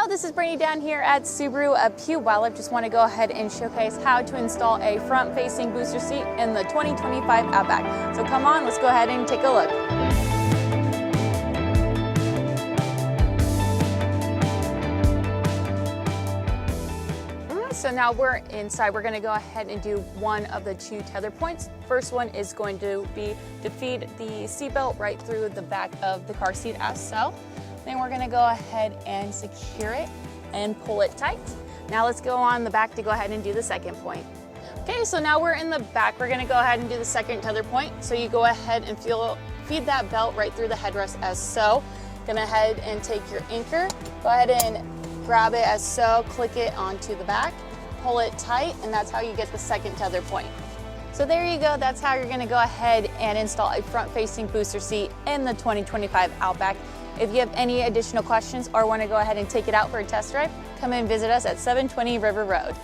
Hello, this is Brittany down here at Subaru Puyallup. Just want to go ahead and showcase how to install a front-facing booster seat in the 2025 Outback. So come on, let's go ahead and take a look. So now we're inside. We're going to go ahead and do one of the two tether points. First one is going to be to feed the seatbelt right through the back of the car seat as so. Then we're going to go ahead and secure it and pull it tight. Now let's go on the back to go ahead and do the second point. Okay, so now we're in the back. We're going to go ahead and do the second tether point. So you go ahead and feed that belt right through the headrest as so. Go ahead and take your anchor, go ahead and grab it as so, click it onto the back, pull it tight, and that's how you get the second tether point. So there you go, that's how you're gonna go ahead and install a front-facing booster seat in the 2025 Outback. If you have any additional questions or wanna go ahead and take it out for a test drive, come and visit us at 720 River Road.